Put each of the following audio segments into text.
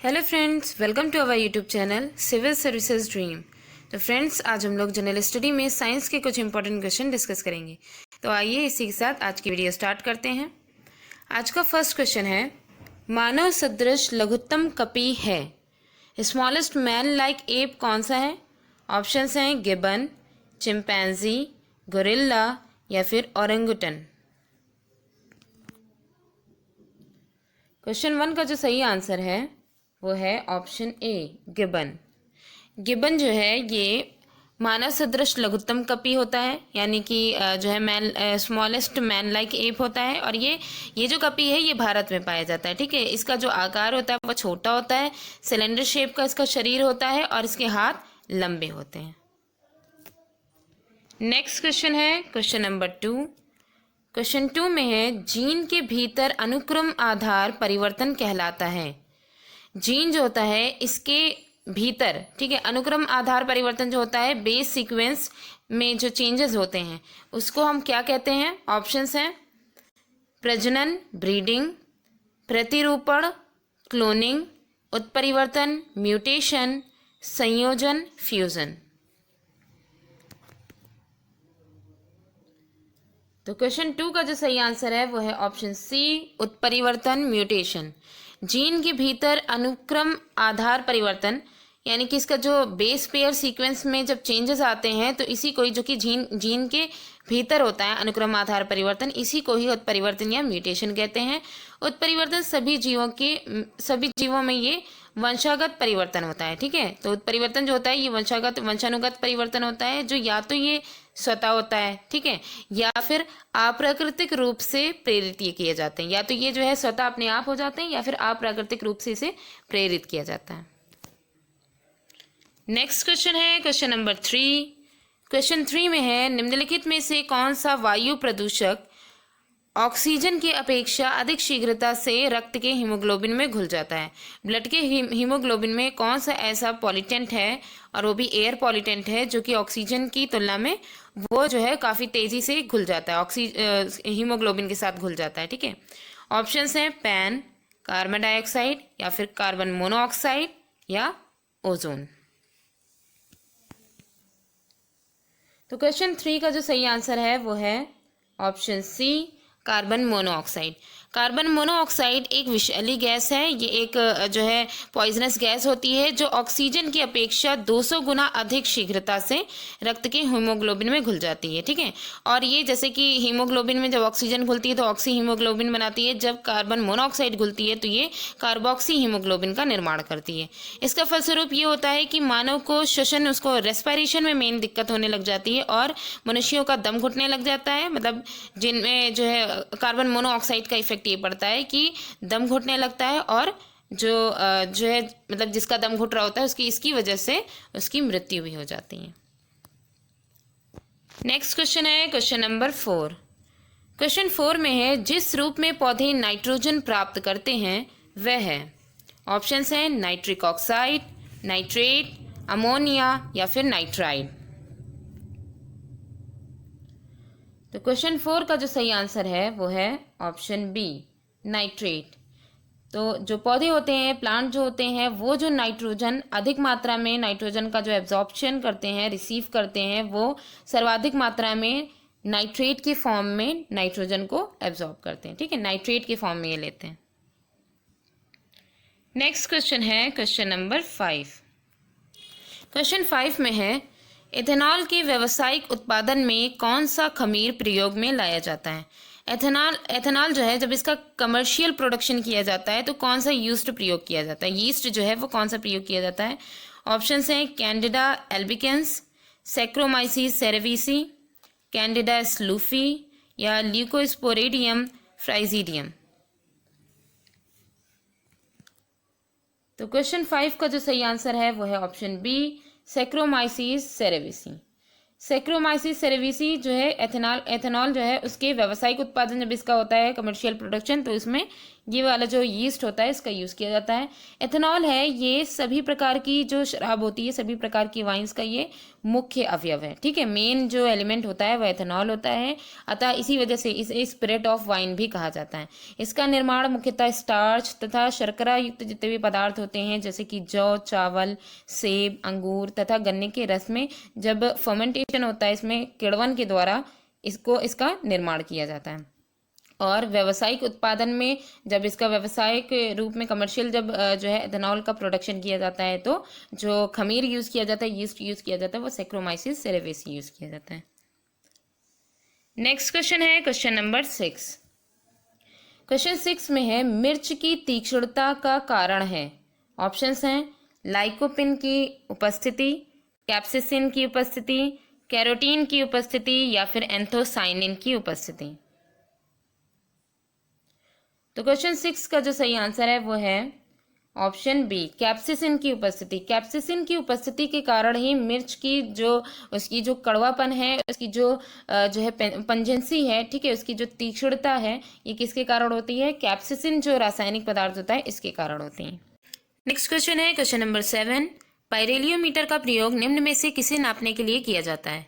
Hello friends, welcome to our YouTube channel civil services dream. तो friends, आज हम लोग जनरल स्टडी में साइंस के कुछ इंपॉर्टेंट क्वेश्चन डिस्कस करेंगे। तो आइए इसी के साथ आज की वीडियो स्टार्ट करते हैं। आज का फर्स्ट क्वेश्चन है, मानव सदृश लघुत्तम कपी है स्मॉलेस्ट मैन लाइक एप कौन सा है? ऑप्शंस हैं गिबन, चिंपैंजी, गोरिल्ला या फिर ओरेंगुटन। क्वेश्चन 1 का जो सही आंसर है वो है ऑप्शन ए गिबन। गिबन जो है ये मानव सदृश लघुत्तम कपी होता है, यानी कि जो है man smallest man like app होता है। और ये जो कपी है ये भारत में पाया जाता है। ठीक है, इसका जो आकार होता है वो छोटा होता है, सिलेंडर शेप का इसका शरीर होता है और इसके हाथ लंबे होते हैं। नेक्स्ट क्वेश्चन है क्वेश्चन नंबर 2। क्वेश्चन 2 में है, जीन के भीतर अनुक्रम आधार परिवर्तन कहलाता है। जीन जो होता है इसके भीतर, ठीक है, अनुक्रम आधार परिवर्तन जो होता है, बेस सीक्वेंस में जो चेंजेस होते हैं उसको हम क्या कहते हैं? ऑप्शंस हैं प्रजनन ब्रीडिंग, प्रतिरूपण क्लोनिंग, उत्परिवर्तन म्यूटेशन, संयोजन फ्यूजन। तो क्वेश्चन 2 का जो सही आंसर है वो है ऑप्शन सी उत्परिवर्तन म्यूटेशन। जीन के भीतर अनुक्रम आधार परिवर्तन, यानी कि इसका जो बेस पेयर सीक्वेंस में जब चेंजेस आते हैं तो इसी को ही, जो कि जीन के भीतर होता है अनुक्रम आधार परिवर्तन, इसी को ही उत्परिवर्तन या म्यूटेशन कहते हैं। उत्परिवर्तन सभी जीवों में ये वंशागत परिवर्तन होता है। ठीक है, तो उत्परिवर्तन जो होता है ये वंशानुगत परिवर्तन होता है, जो या तो ये स्वतः होता है, ठीक है, या फिर अप्राकृतिक रूप से प्रेरित ये किए जाते हैं। या तो ये जो है स्वतः अपने आप हो जाते हैं या फिर अप्राकृतिक रूप से इसे प्रेरित किया जाता है। नेक्स्ट क्वेश्चन है क्वेश्चन नंबर 3। क्वेश्चन 3 में है, निम्नलिखित में से कौन सा वायु प्रदूषक ऑक्सीजन की अपेक्षा अधिक शीघ्रता से रक्त के हीमोग्लोबिन में घुल जाता है? ब्लड के हीमोग्लोबिन में कौन सा ऐसा पॉलिटेंट है, और वो भी एयर पॉलिटेंट है, जो कि ऑक्सीजन की तुलना में वो जो है काफ़ी तेज़ी से घुल जाता है, हीमोग्लोबिन के साथ घुल जाता है। ठीक है, ऑप्शंस हैं पैन, कार्बन डाइऑक्साइड या फिर कार्बन मोनोऑक्साइड या ओजोन। तो क्वेश्चन 3 का जो सही आंसर है वो है option C carbon monoxide. Carbon monoxide एक विषैली गैस है। ये एक जो है पॉइजनस गैस होती है, जो ऑक्सीजन की अपेक्षा 200 गुना अधिक शीघ्रता से रक्त के हीमोग्लोबिन में घुल जाती है। ठीक है, और ये जैसे कि हीमोग्लोबिन में जब ऑक्सीजन घुलती है तो ऑक्सी हीमोग्लोबिन बनाती है, जब कार्बन मोनोऑक्साइड घुलती है तो ये कार्बोक्सी हीमोग्लोबिन का निर्माण करती है। इसका फलस्वरूप ये होता है कि मानव को श्वसन, उसको रेस्पिरेशन में मेन दिक्कत होने लग जाती है और मनुष्यों का दम घुटने लग जाता है। मतलब जिनमें जो है कार्बन मोनोऑक्साइड का इफेक्ट ये पड़ता है कि दम घुटने लगता है, और जो है मतलब जिसका दम घुट रहा होता है इसकी वजह से उसकी मृत्यु भी हो जाती है। नेक्स्ट क्वेश्चन है क्वेश्चन नंबर 4। क्वेश्चन 4 में है, जिस रूप में पौधे नाइट्रोजन प्राप्त करते हैं वह है। ऑप्शंस हैं नाइट्रिक ऑक्साइड, नाइट्रेट, अमोनिया या फिर नाइट्राइड। तो क्वेश्चन 4 का जो सही आंसर है वो है ऑप्शन बी नाइट्रेट। तो जो पौधे होते हैं, प्लांट जो होते हैं, वो जो नाइट्रोजन अधिक मात्रा में, नाइट्रोजन का जो एब्जॉर्प्शन करते हैं, रिसीव करते हैं, वो सर्वाधिक मात्रा में नाइट्रेट की फॉर्म में नाइट्रोजन को एब्जॉर्ब करते हैं। ठीक है, नाइट्रेट की फॉर्म में ये लेते हैं। नेक्स्ट क्वेश्चन है क्वेश्चन नंबर 5। क्वेश्चन 5 में है, एथेनॉल के व्यावसायिक उत्पादन में कौन सा खमीर प्रयोग में लाया जाता है? एथेनॉल जो है जब इसका कमर्शियल प्रोडक्शन किया जाता है तो कौन सा यीस्ट प्रयोग किया जाता है? यीस्ट जो है वो कौन सा प्रयोग किया जाता है? ऑप्शंस हैं Candida albicans, Saccharomyces cerevisiae, Candida स्लूफी या ल्यूकोस्पोरेडियम फ्राइजीडियम। तो क्वेश्चन 5 का जो सही आंसर है वो है option B saccharomyces cerevisiae. Saccharomyces cerevisiae जो है एथेनॉल जो है उसके व्यावसायिक उत्पादन जब इसका होता है कमर्शियल प्रोडक्शन, तो इसमें ये वाला जो यीस्ट होता है इसका यूज़ किया जाता है। एथेनॉल है ये सभी प्रकार की जो शराब होती है, सभी प्रकार की वाइन्स का ये मुख्य अवयव है। ठीक है, मेन जो एलिमेंट होता है वह एथेनॉल होता है, अतः इसी वजह से इसे स्पिरिट ऑफ वाइन भी कहा जाता है। इसका निर्माण मुख्यतः स्टार्च तथा शर्करा युक्त जितने भी पदार्थ होते हैं जैसे कि जौ, चावल, सेब, अंगूर तथा गन्ने के रस में जब फर्मेंटेशन होता है, इसमें किण्वन के द्वारा इसका निर्माण किया जाता है। और व्यावसायिक उत्पादन में जब इसका व्यावसायिक रूप में कमर्शियल जब जो है एथेनॉल का प्रोडक्शन किया जाता है, तो जो खमीर यूज़ किया जाता है, यीस्ट यूज़ किया जाता है, वो सेक्रोमाइसिस सेरेविसी यूज़ किया जाता है। नेक्स्ट क्वेश्चन है क्वेश्चन नंबर 6। क्वेश्चन 6 में है मिर्च की तीक्ष्णता का कारण है। ऑप्शंस हैं लाइकोपिन की उपस्थिति, कैप्सिसिन की उपस्थिति, कैरोटीन की उपस्थिति या फिर एंथोसाइनिन की उपस्थिति। तो क्वेश्चन 6 का जो सही आंसर है वो है ऑप्शन बी, कैप्सिसिन की उपस्थिति। कैप्सिसिन की उपस्थिति के कारण ही मिर्च की जो उसकी जो कड़वापन है, उसकी जो है पंजेंसी है, ठीक है, उसकी जो तीक्ष्णता है, ये किसके कारण होती है? कैप्सिसिन जो रासायनिक पदार्थ होता है इसके कारण होती है। नेक्स्ट क्वेश्चन है क्वेश्चन नंबर 7। पाइरेलियोमीटर का प्रयोग निम्न में से किसे नापने के लिए किया जाता है?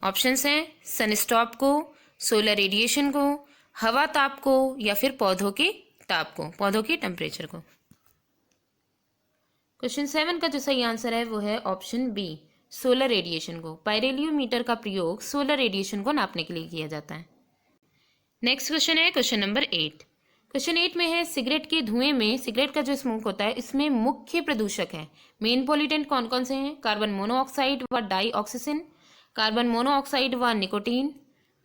ऑप्शंस हैं सनस्टॉप को, सोलर रेडिएशन को, हवा ताप को या फिर पौधों के ताप को, पौधों के टेम्परेचर को। क्वेश्चन 7 का जो सही आंसर है वो है ऑप्शन बी, सोलर रेडिएशन को। पाइरेलियोमीटर का प्रयोग सोलर रेडिएशन को नापने के लिए किया जाता है। नेक्स्ट क्वेश्चन है क्वेश्चन नंबर 8। क्वेश्चन 8 में है सिगरेट के धुएं में, सिगरेट का जो स्मोक होता है इसमें मुख्य प्रदूषक है, मेन पॉल्यूटेंट कौन कौन से हैं? कार्बन मोनोऑक्साइड व डाइऑक्सीजन, कार्बन मोनोऑक्साइड व निकोटीन,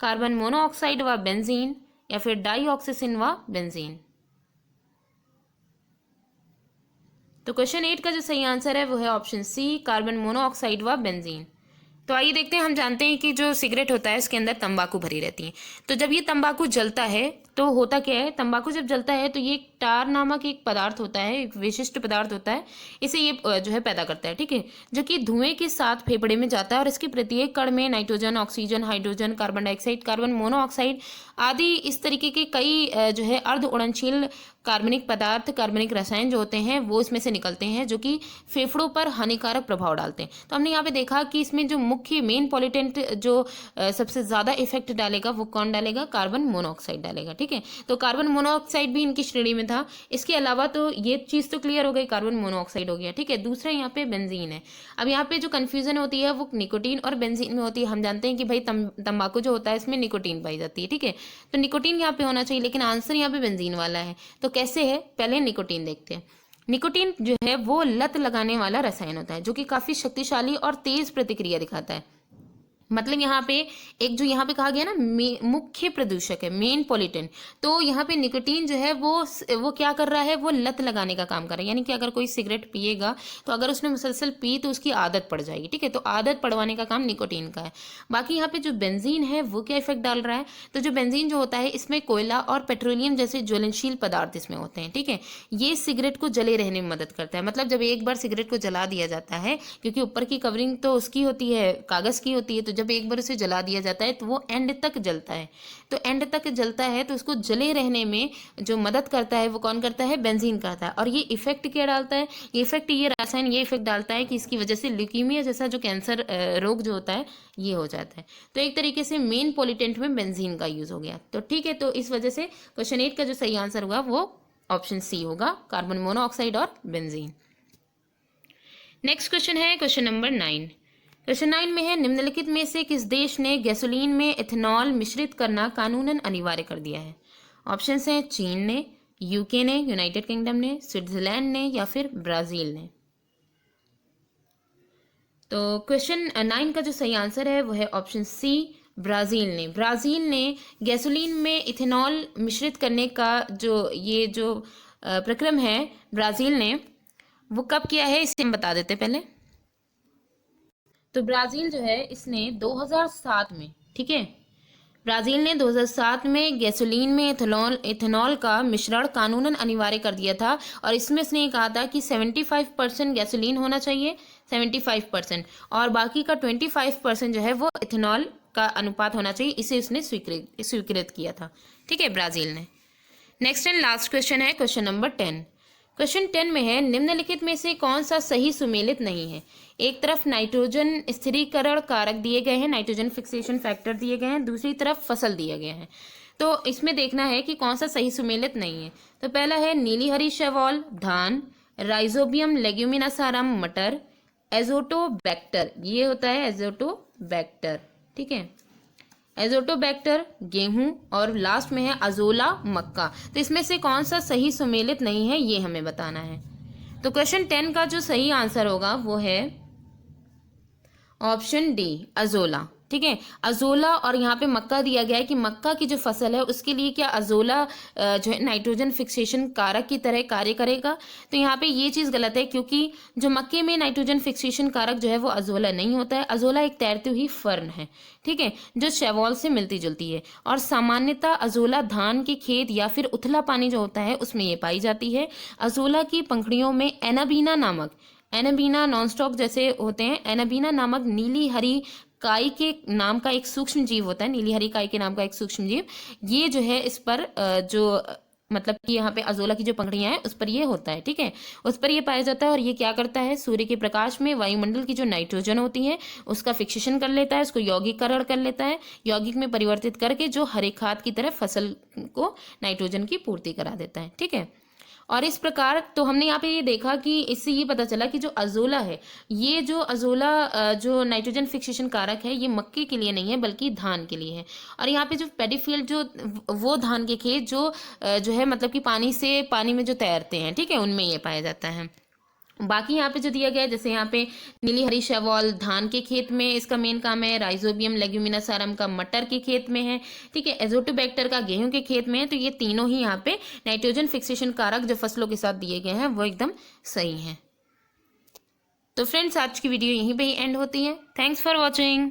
कार्बन मोनोऑक्साइड व बेंजीन या फिर डाइऑक्सीजन व बेंजीन। तो क्वेश्चन 8 का जो सही आंसर है वो है ऑप्शन सी, कार्बन मोनोऑक्साइड व बेंजीन। तो आइए देखते हैं, हम जानते हैं कि जो सिगरेट होता है इसके अंदर तंबाकू भरी रहती है। तो जब ये तंबाकू जलता है तो होता क्या है, तंबाकू जब जलता है तो ये एक टार नामक एक पदार्थ होता है, एक विशिष्ट पदार्थ होता है, इसे ये जो है पैदा करता है, ठीक है, जो कि धुएं के साथ फेफड़े में जाता है और इसके प्रत्येक कण में nitrogen, oxygen, hydrogen, carbon dioxide, carbon monoxide आदि इस तरीके के कई जो है अर्ध उड़नशील कार्बनिक पदार्थ, कार्बनिक रसायन जो होते हैं वो इसमें से निकलते हैं, जो कि फेफड़ों पर हानिकारक प्रभाव डालते हैं। तो हमने यहाँ पे देखा कि इसमें जो मुख्य मेन पॉल्यूटेंट जो सबसे ज़्यादा इफेक्ट डालेगा वो कौन डालेगा? कार्बन मोनोऑक्साइड डालेगा, ठीक है। तो कार्बन मोनोऑक्साइड भी इनकी श्रेणी में था। इसके अलावा तो ये चीज़ तो क्लियर हो गई, कार्बन मोनोऑक्साइड हो गया, ठीक है। दूसरा यहाँ पे बेंजीन है। अब यहाँ पे जो कन्फ्यूजन होती है वो निकोटीन और बेंजीन में होती है। हम जानते हैं कि भाई तंबाकू जो होता है इसमें निकोटीन पाई जाती है, ठीक है, तो निकोटीन यहाँ पे होना चाहिए, लेकिन आंसर यहाँ पे बेंजीन वाला है। तो कैसे है, पहले निकोटीन देखते हैं। निकोटीन जो है वो लत लगाने वाला रसायन होता है, जो कि काफी शक्तिशाली और तेज प्रतिक्रिया दिखाता है। मतलब यहाँ पे एक जो यहाँ पे कहा गया ना मुख्य प्रदूषक है, मेन पॉल्यूटेंट, तो यहाँ पे निकोटीन जो है वो क्या कर रहा है, वो लत लगाने का काम कर रहा है। यानी कि अगर कोई सिगरेट पिएगा तो अगर उसने मुसलसल पी तो उसकी आदत पड़ जाएगी, ठीक है, तो आदत पड़वाने का काम निकोटीन का है। बाकी यहाँ पे जो बेंजीन है वो क्या इफेक्ट डाल रहा है? तो जो बेंजीन जो होता है इसमें कोयला और पेट्रोलियम जैसे ज्वलनशील पदार्थ इसमें होते हैं, ठीक है, ये सिगरेट को जले रहने में मदद करता है। मतलब जब एक बार सिगरेट को जला दिया जाता है, क्योंकि ऊपर की कवरिंग तो उसकी होती है, कागज की होती है, तो जब एक बार उसे जला दिया जाता है तो वो एंड तक जलता है। तो एंड तक जलता है तो उसको जले रहने में जो मदद करता है वो कौन करता है? बेंजीन करता है। और ये इफेक्ट क्या डालता है? ये इफेक्ट, ये रसायन ये इफेक्ट डालता है कि इसकी वजह से ल्यूकीमिया जैसा जो कैंसर रोग जो होता है ये हो जाता है। तो एक तरीके से मेन पॉल्यूटेंट में बेंजीन का यूज हो गया। तो ठीक है, तो इस वजह से क्वेश्चन 8 का जो सही आंसर होगा वो ऑप्शन सी होगा, कार्बन मोनोऑक्साइड और बेंजीन। नेक्स्ट क्वेश्चन है क्वेश्चन नंबर 9। क्वेश्चन 9 में है निम्नलिखित में से किस देश ने गैसोलीन में इथेनॉल मिश्रित करना कानूनन अनिवार्य कर दिया है? ऑप्शंस हैं चीन ने, यूके ने, यूनाइटेड किंगडम ने, स्विट्जरलैंड ने या फिर ब्राजील ने। तो क्वेश्चन 9 का जो सही आंसर है वो है ऑप्शन सी, ब्राजील ने। ब्राजील ने गैसोलीन में इथेनॉल मिश्रित करने का जो प्रक्रम है ब्राजील ने वो कब किया है, इसे हम बता देते पहले। तो ब्राजील जो है इसने 2007 में, ठीक है, ब्राज़ील ने 2007 में गैसोलीन में इथेनॉल का मिश्रण कानूनन अनिवार्य कर दिया था और इसमें इसने ये कहा था कि 75% गैसोलीन होना चाहिए, 75%, और बाकी का 25% जो है वो इथेनॉल का अनुपात होना चाहिए। इसे उसने स्वीकृत किया था। ठीक है, ब्राज़ील ने। नेक्स्ट एंड लास्ट क्वेश्चन है क्वेश्चन नंबर 10। क्वेश्चन 10 में है, निम्नलिखित में से कौन सा सही सुमेलित नहीं है। एक तरफ नाइट्रोजन स्थिरीकरण कारक दिए गए हैं, नाइट्रोजन फिक्सेशन फैक्टर दिए गए हैं, दूसरी तरफ फसल दिए गए हैं। तो इसमें देखना है कि कौन सा सही सुमेलित नहीं है। तो पहला है नीली हरी शैवाल धान, राइजोबियम लेग्यूमिनासारम मटर, एजोटोबैक्टर, ये होता है एजोटोबैक्टर। ठीक है, एजोटोबैक्टर गेहूं, और लास्ट में है अजोला मक्का। तो इसमें से कौन सा सही सुमेलित नहीं है ये हमें बताना है। तो क्वेश्चन 10 का जो सही आंसर होगा वो है ऑप्शन डी, अजोला। ठीक है, अजोला, और यहाँ पे मक्का दिया गया है कि मक्का की जो फसल है उसके लिए क्या अजोला जो है नाइट्रोजन फिक्सेशन कारक की तरह कार्य करेगा। तो यहाँ पे ये चीज़ गलत है, क्योंकि जो मक्के में नाइट्रोजन फिक्सेशन कारक जो है वो अजोला नहीं होता है। अजोला एक तैरती हुई फर्न है, ठीक है, जो शैवाल से मिलती जुलती है, और सामान्यतः अजोला धान के खेत या फिर उथला पानी जो होता है उसमें ये पाई जाती है। अजोला की पंखुड़ियों में एनाबीना नॉनस्टॉक जैसे होते हैं। एनाबीना नामक नीली हरी काई के नाम का एक सूक्ष्म जीव होता है, नीली हरी काई के नाम का एक सूक्ष्म जीव, ये जो है इस पर मतलब कि यहाँ पे अजोला की जो पंखुड़ियां हैं उस पर ये होता है। ठीक है, उस पर ये पाया जाता है, और ये क्या करता है, सूर्य के प्रकाश में वायुमंडल की जो नाइट्रोजन होती है उसका फिक्सेशन कर लेता है, उसको यौगिकरण कर लेता है, यौगिक में परिवर्तित करके जो हरे खाद की तरह फसल को नाइट्रोजन की पूर्ति करा देता है। ठीक है, और इस प्रकार तो हमने यहाँ पे ये देखा कि इससे ये पता चला कि जो अजोला है, ये जो अजोला जो नाइट्रोजन फिक्सेशन कारक है, ये मक्के के लिए नहीं है बल्कि धान के लिए है। और यहाँ पे जो पेडीफील्ड जो वो धान के खेत जो है मतलब कि पानी में जो तैरते हैं, ठीक है, उनमें ये पाया जाता है। बाकी यहाँ पे जो दिया गया है, जैसे यहाँ पे नीली हरी शैवाल धान के खेत में इसका मेन काम है, राइजोबियम लेग्यूमिनासारम का मटर के खेत में है, ठीक है, एजोटोबैक्टर का गेहूं के खेत में है। तो ये तीनों ही यहाँ पे नाइट्रोजन फिक्सेशन कारक जो फसलों के साथ दिए गए हैं वो एकदम सही हैं। तो फ्रेंड्स, आज की वीडियो यहीं पे ही एंड होती है। Thanks for watching.